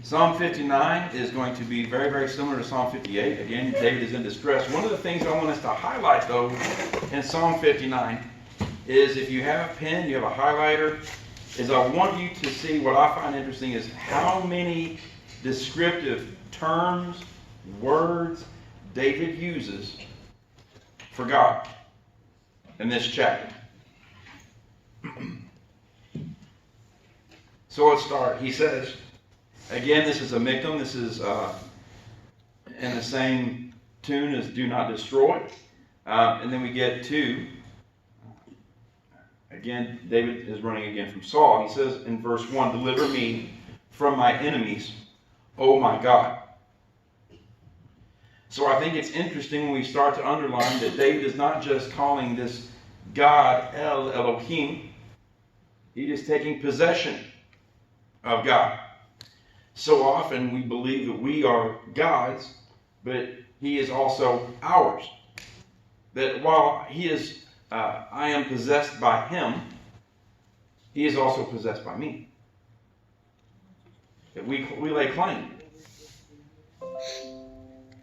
Psalm 59 is going to be very, very similar to Psalm 58. Again, David is in distress. One of the things I want us to highlight, though, in Psalm 59 is if you have a pen, you have a highlighter, is I want you to see what I find interesting is how many descriptive terms, words David uses for God in this chapter. So let's start. He says, again, this is a miktam. This is in the same tune as Do Not Destroy. And then we get to, again, David is running again from Saul. He says in verse 1, deliver me from my enemies, O my God. So I think it's interesting when we start to underline that David is not just calling this God El Elohim. He is taking possession of God. So often we believe that we are God's, but He is also ours. That while He is, I am possessed by Him, He is also possessed by me. That we lay claim.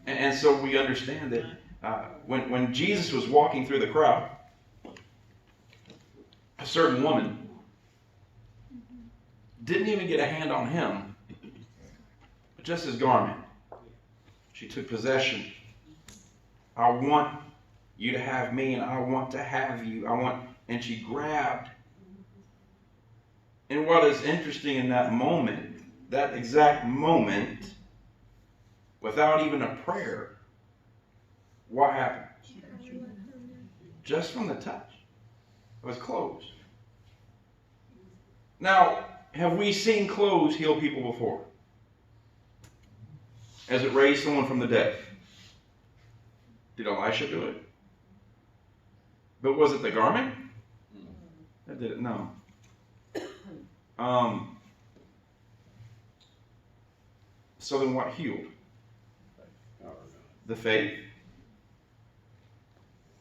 And so we understand that when Jesus was walking through the crowd, a certain woman didn't even get a hand on Him, but just His garment. She took possession. I want you to have me, and I want to have you. And she grabbed. And what is interesting in that moment, that exact moment, without even a prayer, what happened? Just from the touch. It was closed. Now, have we seen clothes heal people before? Has it raised someone from the dead? Did Elisha do it? But was it the garment? That did it? No. So then what healed? The faith.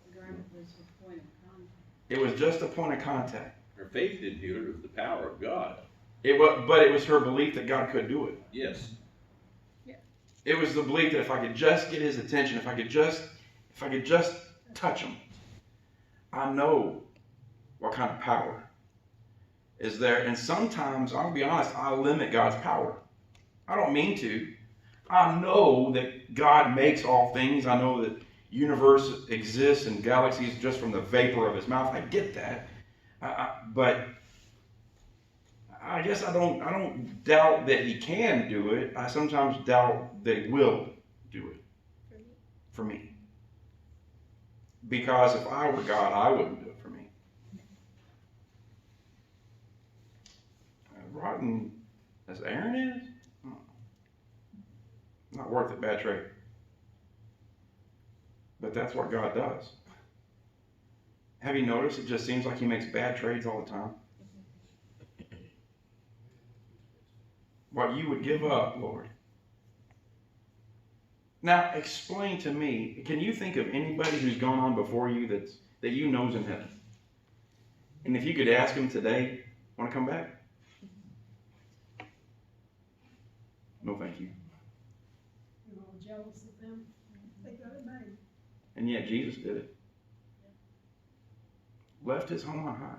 The garment was a point of contact. It was just a point of contact. Her faith didn't heal her, it was the power of God. But it was her belief that God could do it. Yes. It was the belief that if I could just get His attention, if I could just touch Him, I know what kind of power is there. And sometimes, I'll be honest, I limit God's power. I don't mean to. I know that God makes all things. I know that universe exists and galaxies just from the vapor of His mouth. I get that. But I guess I don't doubt that He can do it. I sometimes doubt that He will do it for me. Because if I were God, I wouldn't do it for me. Rotten as Aaron is, not worth it, bad trade. But that's what God does. Have you noticed it just seems like He makes bad trades all the time? What you would give up, Lord. Now, explain to me, can you think of anybody who's gone on before you that you know's in heaven? And if you could ask him today, want to come back? No, thank you. You're all jealous of them. They got it made. And yet Jesus did it. Left His home on high.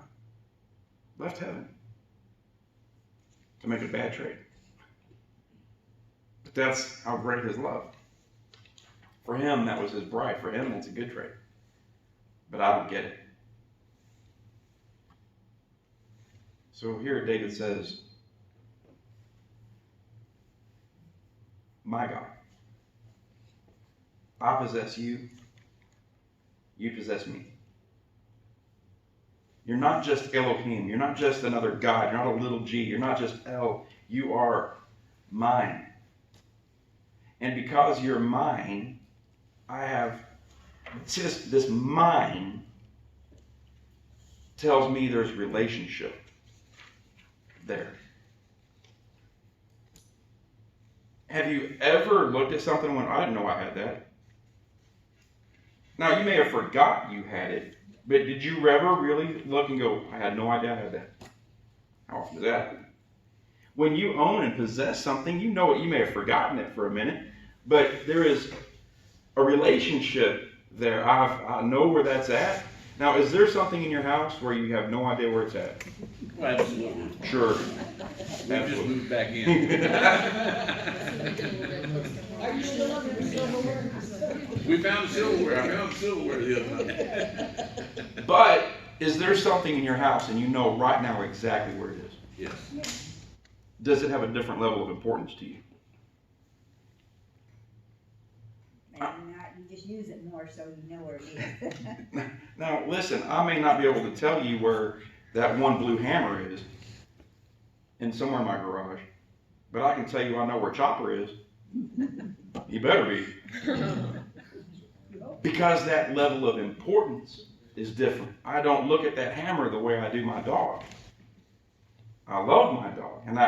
Left heaven. To make a bad trade. But that's how great His love. For Him, that was His bride. For Him, that's a good trade. But I don't get it. So here David says, my God, I possess you. You possess me. You're not just Elohim. You're not just another God. You're not a little g. You're not just El. You are mine. And because you're mine, I have, see, this mine tells me there's relationship there. Have you ever looked at something and went, I didn't know I had that? Now, you may have forgot you had it, but did you ever really look and go, I had no idea I had that? How often does that happen? When you own and possess something, you know it. You may have forgotten it for a minute, but there is a relationship there. I know where that's at. Now, is there something in your house where you have no idea where it's at? Well, absolutely. Sure. We just Absolutely. moved back in. Are you still looking for silverware? We found silverware. I found silverware the other night. But is there something in your house and you know right now exactly where it is? Yes. Does it have a different level of importance to you? Maybe not, you just use it more so you know where it is. Now, listen, I may not be able to tell you where that one blue hammer is in somewhere in my garage, but I can tell you I know where Chopper is. He better be. Because that level of importance is different. I don't look at that hammer the way I do my dog. I love my dog, and I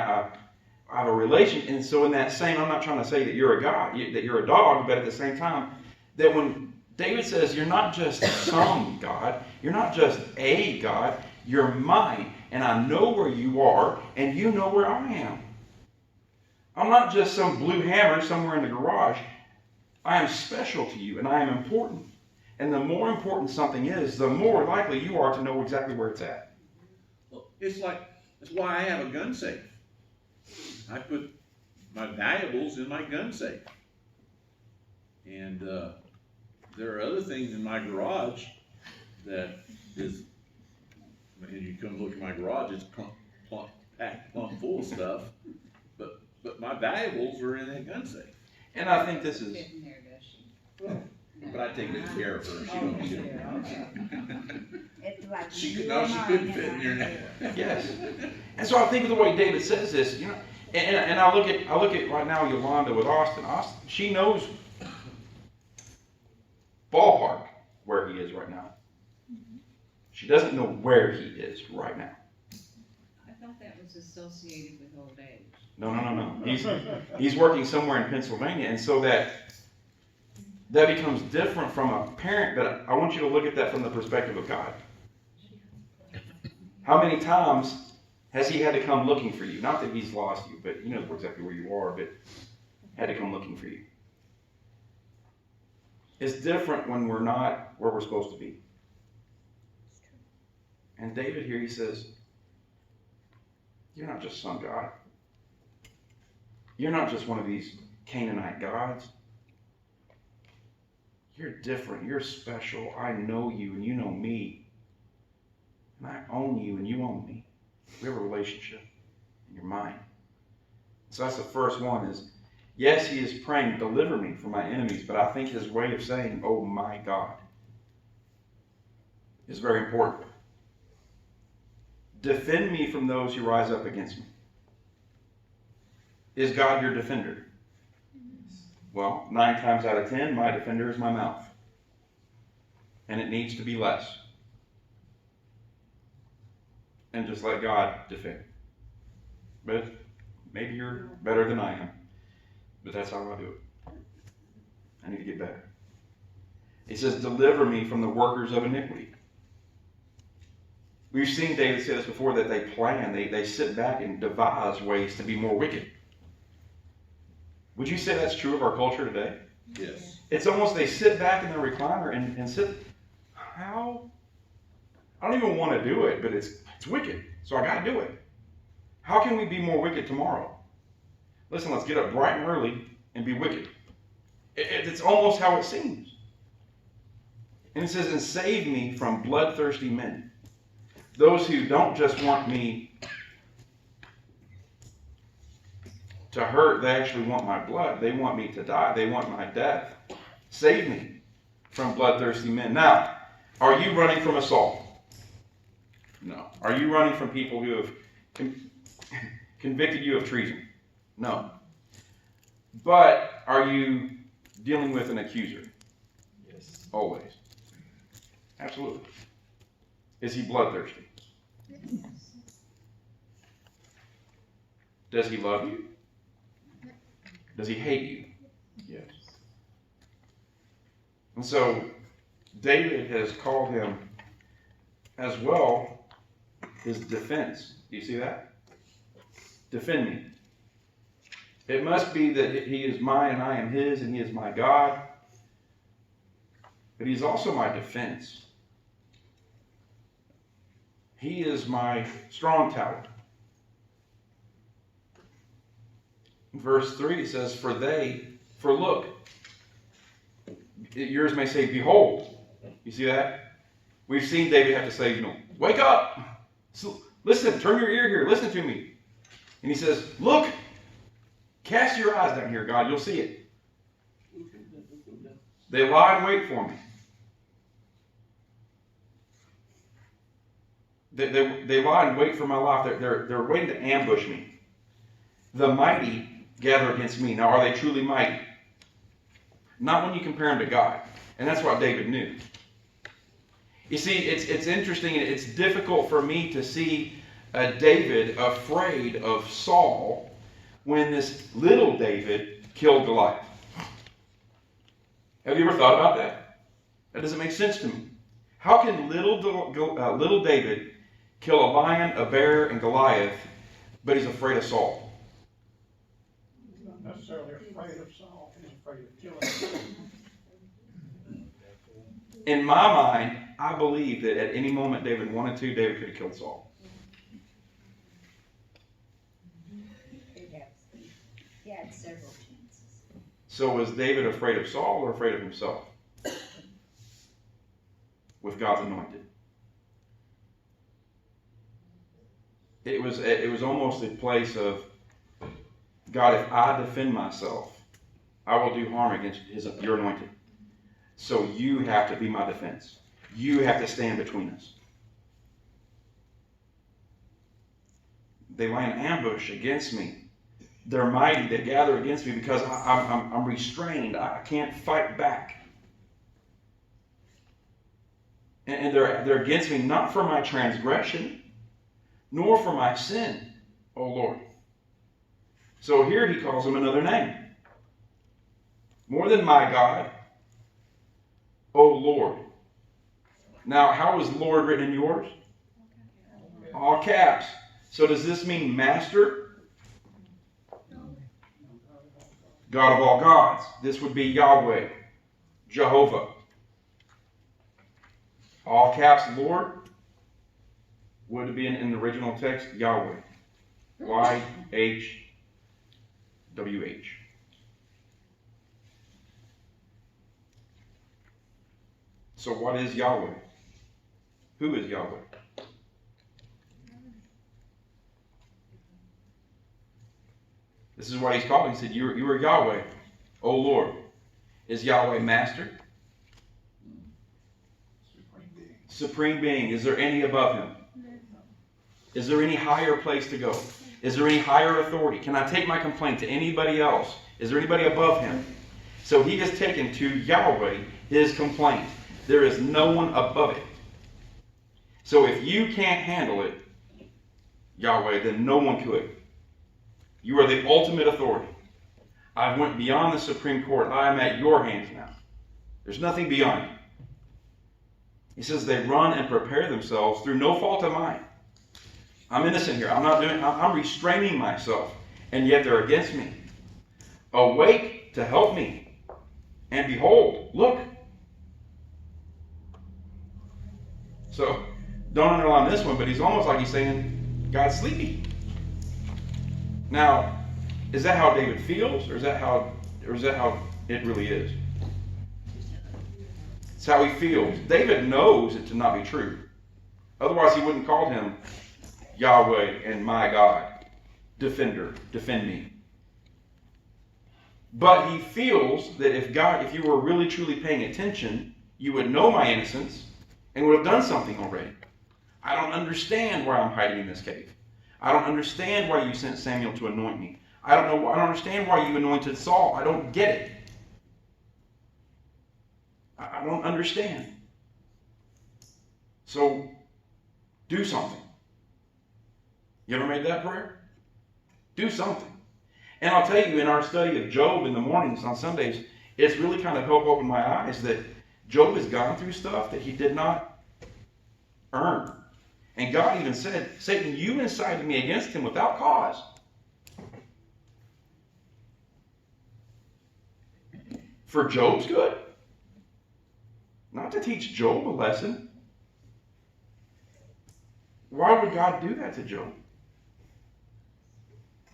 have a relation. And so in that same, I'm not trying to say that you're a God, that you're a dog, but at the same time, that when David says you're not just some God, you're not just a God, you're mine, and I know where you are, and you know where I am. I'm not just some blue hammer somewhere in the garage. I am special to you, and I am important. And the more important something is, the more likely you are to know exactly where it's at. It's like, that's why I have a gun safe. I put my valuables in my gun safe. And there are other things in my garage that is, when you come look at my garage, it's packed plumb full of stuff. But my valuables are in that gun safe. And I think this is, In there, does she? But I take good care of her. She don't get It's like She you could, no, and she I, couldn't you fit in know. your now. yes. And so I think of the way David says this, you know, and I look at right now Yolanda with Austin. Austin, she knows ballpark where he is right now. She doesn't know where he is right now. I thought that was associated with old age. No. He's working somewhere in Pennsylvania, and so that becomes different from a parent. But I want you to look at that from the perspective of God. How many times has he had to come looking for you? Not that he's lost you, but you know exactly where you are, but had to come looking for you. It's different when we're not where we're supposed to be. And David here, he says, you're not just some God. You're not just one of these Canaanite gods. You're different. You're special. I know you and you know me. And I own you and you own me. We have a relationship and you're mine. So that's the first one is, yes, he is praying, deliver me from my enemies, but I think his way of saying, oh my God, is very important. Defend me from those who rise up against me. Is God your defender? Well, 9 times out of 10, my defender is my mouth. And it needs to be less. And just let God defend. But maybe you're better than I am. But that's how I do it. I need to get better. He says, deliver me from the workers of iniquity. We've seen David say this before, that they plan, they sit back and devise ways to be more wicked. Would you say that's true of our culture today? Yes. It's almost they sit back in their recliner and sit, how? I don't even want to do it, but it's wicked, so I got to do it. How can we be more wicked tomorrow? Listen, let's get up bright and early and be wicked. It's almost how it seems. And it says, and save me from bloodthirsty men. Those who don't just want me to hurt, they actually want my blood. They want me to die. They want my death. Save me from bloodthirsty men. Now, are you running from assault? No. Are you running from people who have convicted you of treason? No. But are you dealing with an accuser? Yes. Always. Absolutely. Is he bloodthirsty? Does he love you? Does he hate you? Yes. And so David has called him as well his defense. Do you see that? defend me. It must be that he is mine and I am his, and he is my God. But he's also my defense. He is my strong tower. Verse 3 says, for look, yours may say, behold. You see that? We've seen David have to say, wake up. So, listen, turn your ear here. Listen to me. And he says, look, cast your eyes down here, God. You'll see it. They lie in wait for me. They lie in wait for my life. They're waiting to ambush me. The mighty gather against me. Now, are they truly mighty? Not when you compare them to God. And that's what David knew. You see, it's interesting, and it's difficult for me to see David afraid of Saul when this little David killed Goliath. Have you ever thought about that? That doesn't make sense to me. How can little David kill a lion, a bear, and Goliath, but he's afraid of Saul? He's not necessarily afraid of Saul, he's afraid of killing him. In my mind, I believe that at any moment David wanted to, David could have killed Saul. He had several chances. So was David afraid of Saul or afraid of himself? With God's anointed. It was almost a place of, God, if I defend myself, I will do harm against your anointed. So you have to be my defense. You have to stand between us. They lie in ambush against me. They're mighty. They gather against me because I'm restrained. I can't fight back. And they're against me not for my transgression, nor for my sin, O Lord. So here he calls him another name. More than my God, O Lord. Now, how is Lord written in yours? All caps. So does this mean master? God of all gods. This would be Yahweh, Jehovah. All caps, Lord. Would it be in the original text? Yahweh. Y-H-W-H. So what is Yahweh? Who is Yahweh? This is what he's called. He said, you are Yahweh, O Lord. Is Yahweh master? Supreme being. Is there any above him? Is there any higher place to go? Is there any higher authority? Can I take my complaint to anybody else? Is there anybody above him? So he has taken to Yahweh his complaint. There is no one above it. So if you can't handle it, Yahweh, then no one could. You are the ultimate authority. I went beyond the Supreme Court. I am at your hands now. There's nothing beyond you. He says they run and prepare themselves through no fault of mine. I'm innocent here. I'm restraining myself, and yet they're against me. Awake to help me. And behold, look. So, don't underline this one, but he's almost like he's saying, God's sleepy. Now, is that how David feels, or is that how it really is? It's how he feels. David knows it to not be true. Otherwise, he wouldn't call him Yahweh and my God, defender, defend me. But he feels that if you were really truly paying attention, you would know my innocence and would have done something already. I don't understand why I'm hiding in this cave. I don't understand why you sent Samuel to anoint me. I don't understand why you anointed Saul. I don't get it. I don't understand. So, do something. You ever made that prayer? Do something. And I'll tell you, in our study of Job in the mornings on Sundays, it's really kind of helped open my eyes that Job has gone through stuff that he did not earn. And God even said, Satan, you incited me against him without cause. For Job's good. Not to teach Job a lesson. Why would God do that to Job?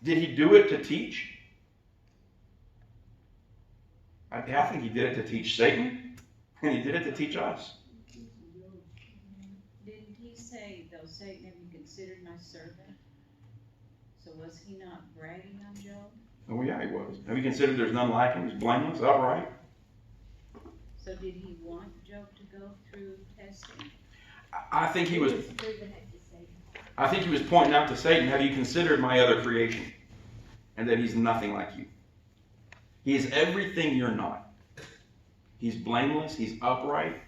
Did he do it to teach? I think he did it to teach Satan, and he did it to teach us. Didn't he say, though Satan, have you considered my servant? So was he not bragging on Job? Oh yeah, he was. Have you considered there's none like him? He's blameless, upright. So did he want Job to go through testing? I think he was. Proving it to Satan. I think he was pointing out to Satan, have you considered my other creation? And that he's nothing like you. He is everything you're not. He's blameless. He's upright.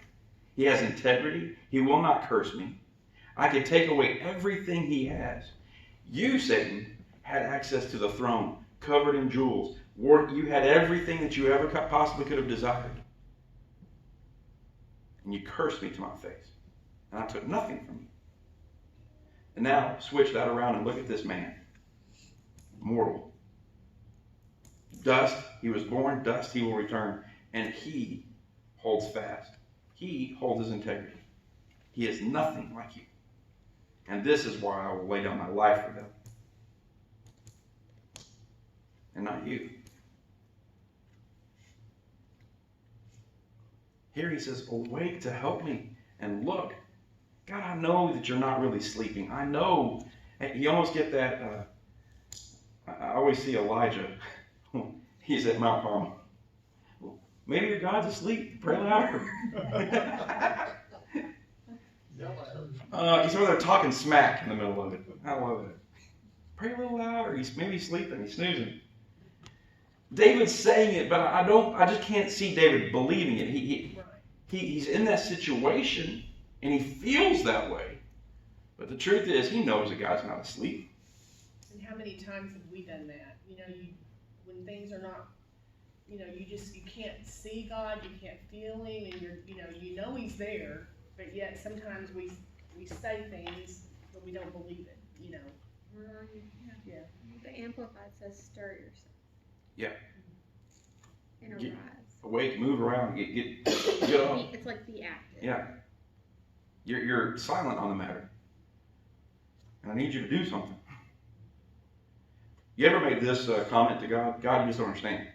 He has integrity. He will not curse me. I could take away everything he has. You, Satan, had access to the throne, covered in jewels. You had everything that you ever possibly could have desired. And you cursed me to my face. And I took nothing from you. And now, switch that around and look at this man. Mortal. Dust, he was born, dust he will return. And he holds fast. He holds his integrity. He is nothing like you. And this is why I will lay down my life for them. And not you. Here he says, awake to help me. And look, God, I know that you're not really sleeping. I know. You almost get that, I always see Elijah. He's at Mount Carmel. Maybe your God's asleep. Pray louder. He's over there talking smack in the middle of it. I love it. Pray a little louder. Maybe sleeping. He's snoozing. David's saying it, but I just can't see David believing it. He's in that situation, and he feels that way. But the truth is, he knows that God's not asleep. And how many times have we done that? When things are not, you can't see God, you can't feel Him, and you know He's there, but yet sometimes we say things, but we don't believe it, Where are you? Yeah. The Amplified says stir yourself. Yeah. And Get- arise. Awake, move around, get up. It's like be active. Yeah. You're silent on the matter. And I need you to do something. You ever made this comment to God? God, you just don't understand.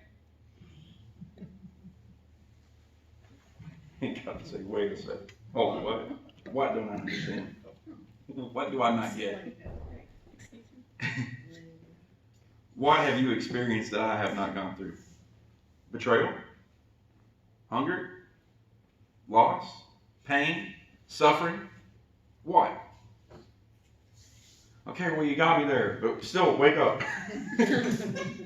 And God would say, wait a second. Hold on, what? What don't I understand? What do I not get? Excuse me. What have you experienced that I have not gone through? Betrayal? Hunger? Loss? Pain? Suffering? What? Okay, well, you got me there, but still, wake up. It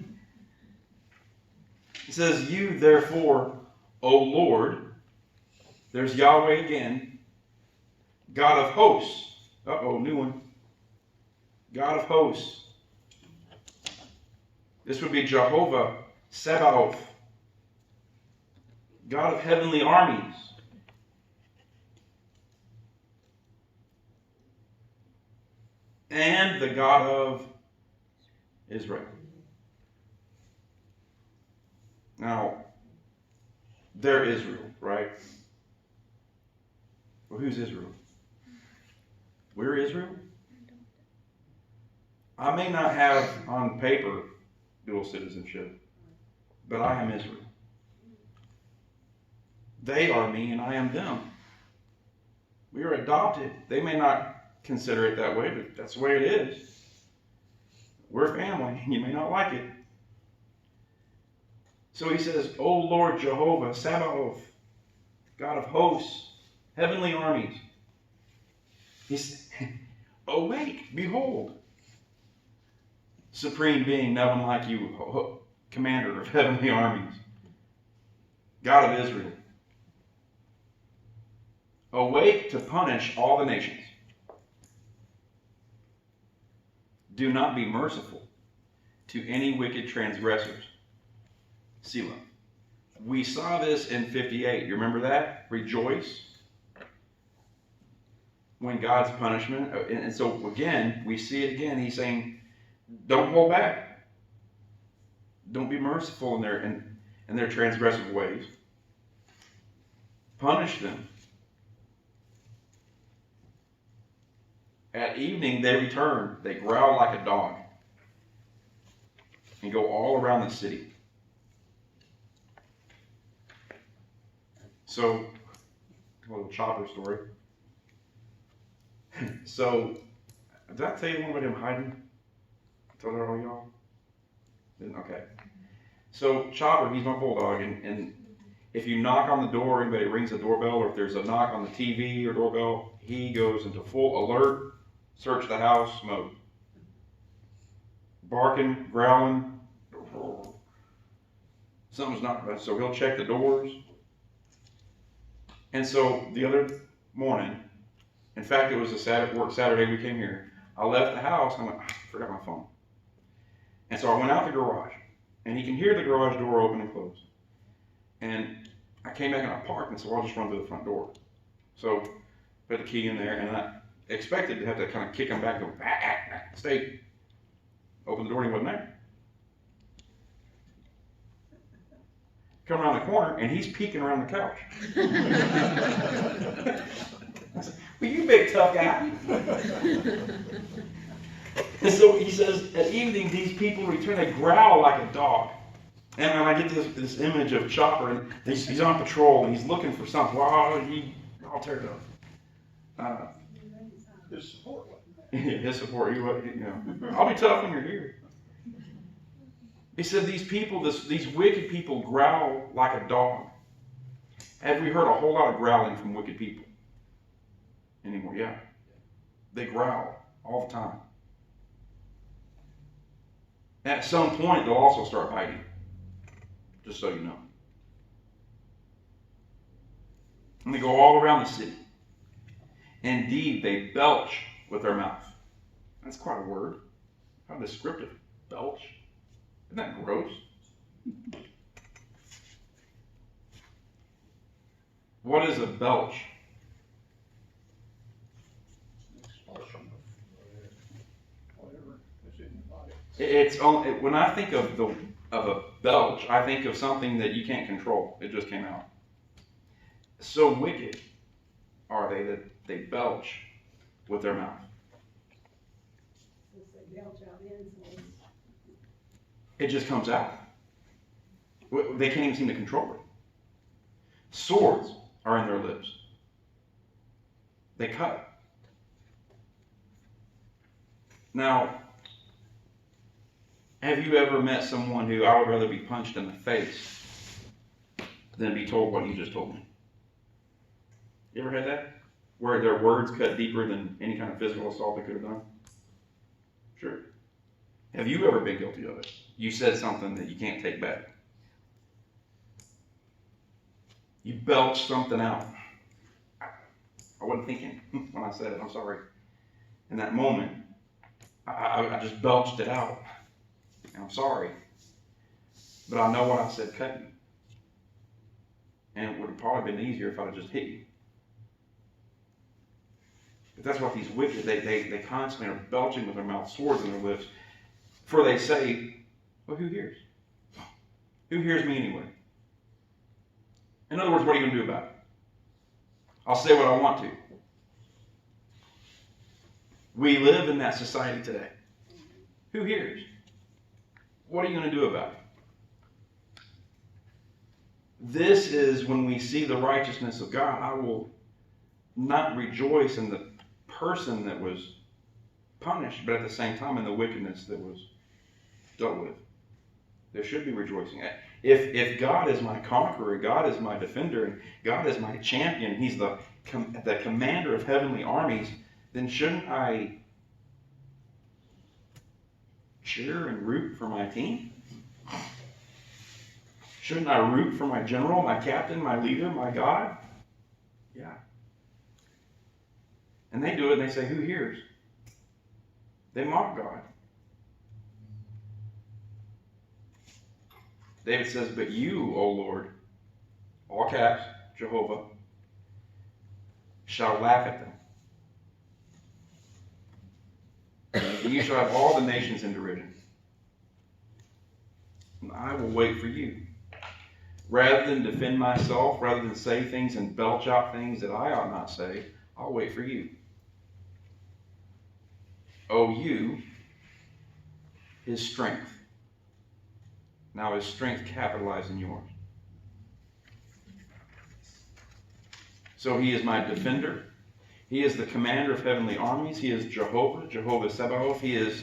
says, you therefore, O Lord, there's Yahweh again, God of hosts. Uh-oh, new one. God of hosts. This would be Jehovah Sabaoth, God of heavenly armies. And the God of Israel. Now, they're Israel, right? Well, who's Israel? We're Israel? I may not have on paper dual citizenship, but I am Israel. They are me and I am them. We are adopted. They may not consider it that way, but that's the way it is. We're family. You may not like it. So he says, O Lord Jehovah, Sabaoth, God of hosts, heavenly armies. He's awake, behold. Supreme being, no one like you, commander of heavenly armies. God of Israel. Awake to punish all the nations. Do not be merciful to any wicked transgressors. Selah. We saw this in 58. You remember that? Rejoice. When God's punishment. And so again, we see it again. He's saying, don't hold back. Don't be merciful in there. And and their transgressive ways. Punish them. At evening they return. They growl like a dog and go all around the city. So, a little chopper story. So, did I tell you one about him hiding? Told that all y'all? Didn't? Okay. So, Chopper, he's my bulldog, and if you knock on the door, anybody rings the doorbell, or if there's a knock on the TV or doorbell, he goes into full alert, search the house mode. Barking, growling. Something's not right. So he'll check the doors. And so the other morning, in fact, it was a Saturday we came here. I left the house and I went, I forgot my phone. And so I went out the garage, and he can hear the garage door open and close. And I came back and I parked, and so I'll just run through the front door. So put the key in there, and I expected to have to kind of kick him back and go, stay. Open the door, and he wasn't there. Come around the corner, and he's peeking around the couch. Well, you big tough guy. And so he says, at evening, these people return, they growl like a dog. And I get this image of Chopper, and he's on patrol, and he's looking for something. Well, I'll tear it up. His support wasn't there. His support, I'll be tough when you're here. He said these people, these wicked people growl like a dog. Have we heard a whole lot of growling from wicked people anymore? Yeah. They growl all the time. At some point, they'll also start biting. Just so you know. And they go all around the city. Indeed, they belch with their mouth. That's quite a word. How descriptive. Belch. Isn't that gross? What is a belch? Expulsion of whatever is in the body. It's only, when I think of a belch, I think of something that you can't control. It just came out. So wicked are they that they belch with their mouth. Since they belch out insults. It just comes out. They can't even seem to control it. Swords are in their lips. They cut. Now, have you ever met someone who I would rather be punched in the face than be told what you just told me? You ever had that? Where their words cut deeper than any kind of physical assault they could have done? Sure. Have you ever been guilty of it? You said something that you can't take back. You belched something out. I wasn't thinking when I said it. I'm sorry. In that moment, I just belched it out. And I'm sorry. But I know what I said cut you. And it would have probably been easier if I had just hit you. But that's what these wicked, they constantly are belching with their mouth, swords in their lips. For they say, well, who hears? Who hears me anyway? In other words, what are you going to do about it? I'll say what I want to. We live in that society today. Who hears? What are you going to do about it? This is when we see the righteousness of God. I will not rejoice in the person that was punished, but at the same time in the wickedness that was dealt with. There should be rejoicing. If God is my conqueror, God is my defender, and God is my champion, He's the commander of heavenly armies, then shouldn't I cheer and root for my team? Shouldn't I root for my general, my captain, my leader, my God? Yeah. And they do it and they say, who hears? They mock God. David says, but you, O Lord, all caps, Jehovah, shall laugh at them. And you shall have all the nations in derision. And I will wait for you. Rather than defend myself, rather than say things and belch out things that I ought not say, I'll wait for you. Oh, you, his strength. Now his strength capitalized in yours. So he is my defender. He is the commander of heavenly armies. He is Jehovah, Jehovah Sabaoth. He is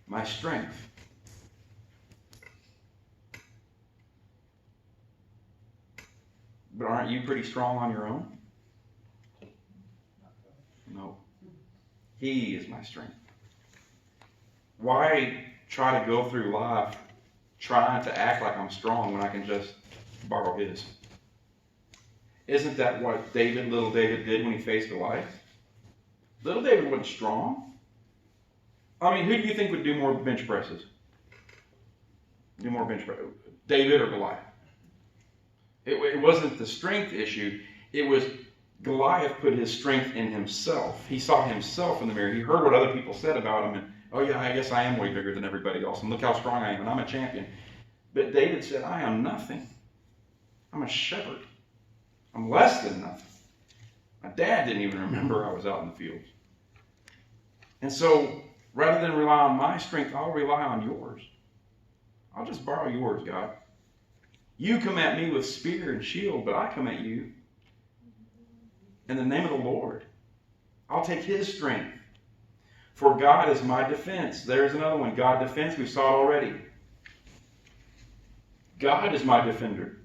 my strength. But aren't you pretty strong on your own? No. He is my strength. Why try to go through life trying to act like I'm strong when I can just borrow his? Isn't that what little David did when he faced Goliath? Little David wasn't strong. I mean, who do you think would do more bench presses? David or Goliath? It wasn't the strength issue. It was Goliath put his strength in himself. He saw himself in the mirror. He heard what other people said about him. And, oh yeah, I guess I am way bigger than everybody else. And look how strong I am. And I'm a champion. But David said, I am nothing. I'm a shepherd. I'm less than nothing. My dad didn't even remember I was out in the fields. And so, rather than rely on my strength, I'll rely on yours. I'll just borrow yours, God. You come at me with spear and shield, but I come at you in the name of the Lord. I'll take his strength. For God is my defense. There's another one. God defense. We saw it already. God is my defender.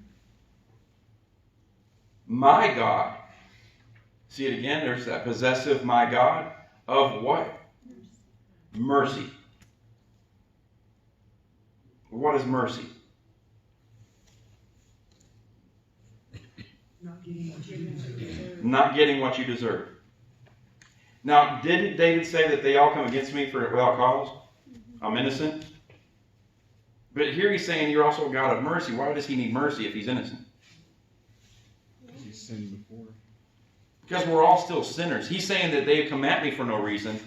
My God. See it again? There's that possessive my God of what? Mercy. What is mercy? Not getting what you deserve. Now, didn't David say that they all come against me without cause? I'm innocent. But here he's saying you're also a God of mercy. Why does he need mercy if he's innocent? He's sinned before. Because we're all still sinners. He's saying that they come at me for no reason,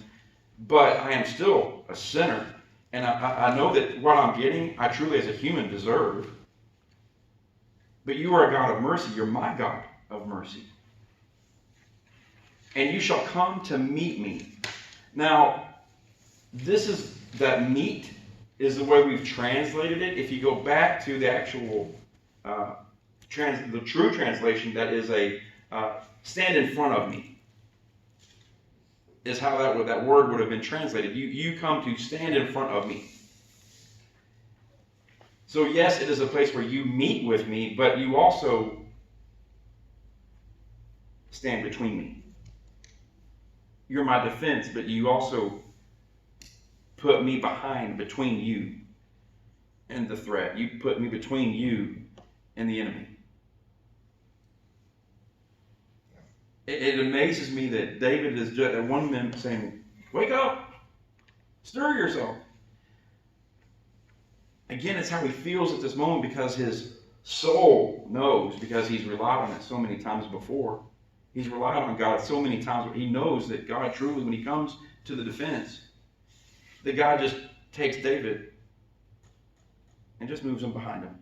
but I am still a sinner. And I know that what I'm getting, I truly as a human deserve. But you are a God of mercy. You're my God of mercy. And you shall come to meet me. Now, that meet is the way we've translated it. If you go back to the actual, the true translation, that is a stand in front of me, is how that word would have been translated. You come to stand in front of me. So yes, it is a place where you meet with me, but you also stand between me. You're my defense, but you also put me between you and the threat. You put me between you and the enemy. It amazes me that David is just at one minute saying, wake up, stir yourself. Again, it's how he feels at this moment because his soul knows, because he's relied on it so many times before. He's relied on God so many times, but he knows that God truly, when he comes to the defense, that God just takes David and just moves him behind him.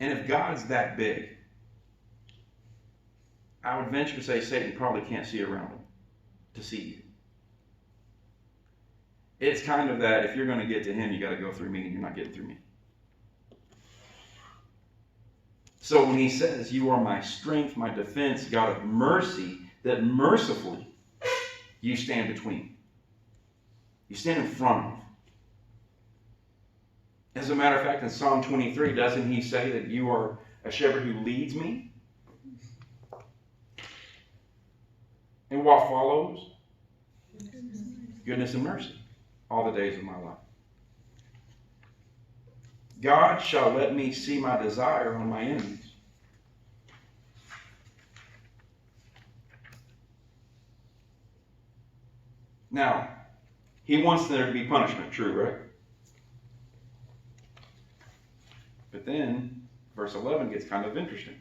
And if God's that big, I would venture to say Satan probably can't see around him to see you. It's kind of that if you're going to get to him, you got to go through me, and you're not getting through me. So when he says, you are my strength, my defense, God of mercy, that mercifully you stand between. You stand in front of. As a matter of fact, in Psalm 23, doesn't he say that you are a shepherd who leads me? And what follows? Goodness and mercy all the days of my life. God shall let me see my desire on my enemies. Now, he wants there to be punishment, true, right? But then, verse 11 gets kind of interesting.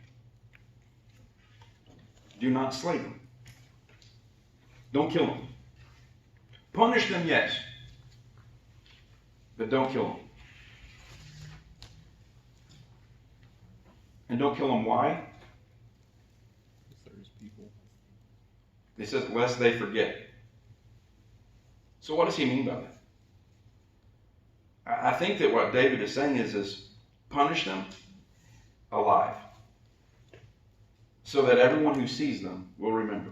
Do not slay them. Don't kill them. Punish them, yes. But don't kill them. And don't kill them. Why? There's people. It says, lest they forget. So what does he mean by that? I think that what David is saying is punish them alive, so that everyone who sees them will remember.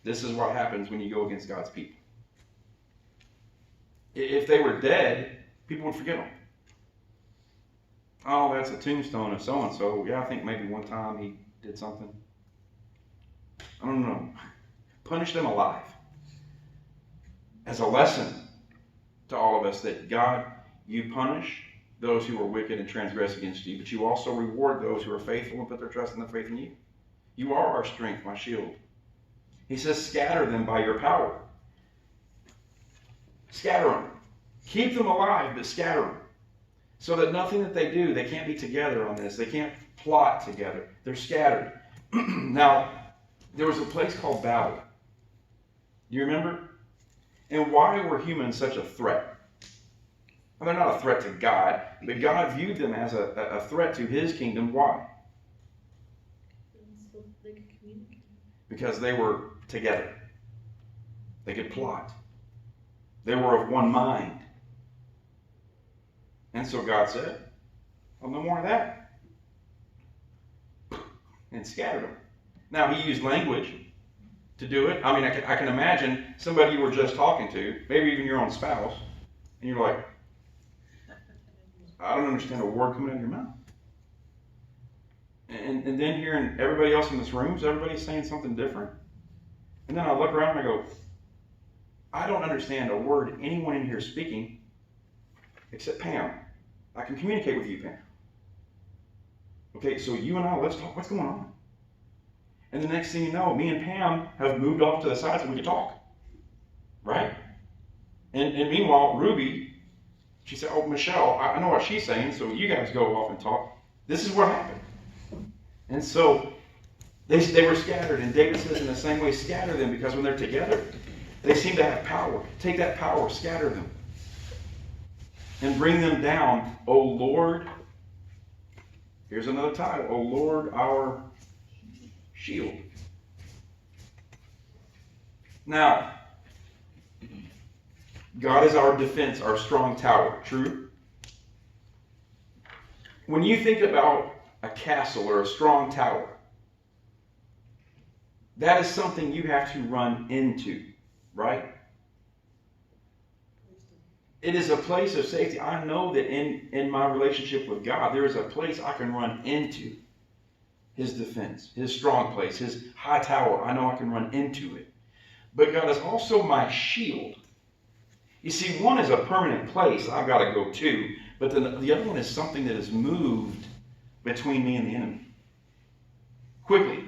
This is what happens when you go against God's people. If they were dead, people would forget them. Oh, that's a tombstone of so-and-so. Yeah, I think maybe one time he did something. I don't know. Punish them alive. As a lesson to all of us that God, you punish those who are wicked and transgress against you, but you also reward those who are faithful and put their trust and their faith in you. You are our strength, my shield. He says, scatter them by your power. Scatter them. Keep them alive, but scatter them. So that nothing that they do, they can't be together on this. They can't plot together. They're scattered. Now, there was a place called Babel. Do you remember? And why were humans such a threat? Well, they're not a threat to God, but God viewed them as a threat to his kingdom. Why? So they could communicate. Because they were together. They could plot. They were of one mind. And so God said, well, no more of that. And scattered them. Now, he used language to do it. I mean, I can imagine somebody you were just talking to, maybe even your own spouse, and you're like, I don't understand a word coming out of your mouth. And then hearing everybody else in this room, is everybody saying something different? And then I look around and I go, I don't understand a word anyone in here is speaking except Pam. I can communicate with you, Pam. Okay, so you and I, let's talk. What's going on? And the next thing you know, me and Pam have moved off to the side so we can talk. Right? And meanwhile, Ruby, she said, oh, Michelle, I know what she's saying, so you guys go off and talk. This is what happened. And so they were scattered, and David says in the same way, scatter them, because when they're together, they seem to have power. Take that power, scatter them, and bring them down, O Lord. Here's another title, O Lord, our shield. Now, God is our defense, our strong tower. True? When you think about a castle or a strong tower, that is something you have to run into, right? It is a place of safety. I know that in my relationship with God, there is a place I can run into his defense, his strong place, his high tower. I know I can run into it. But God is also my shield. You see, one is a permanent place I've got to go to, but the other one is something that is moved between me and the enemy. Quickly.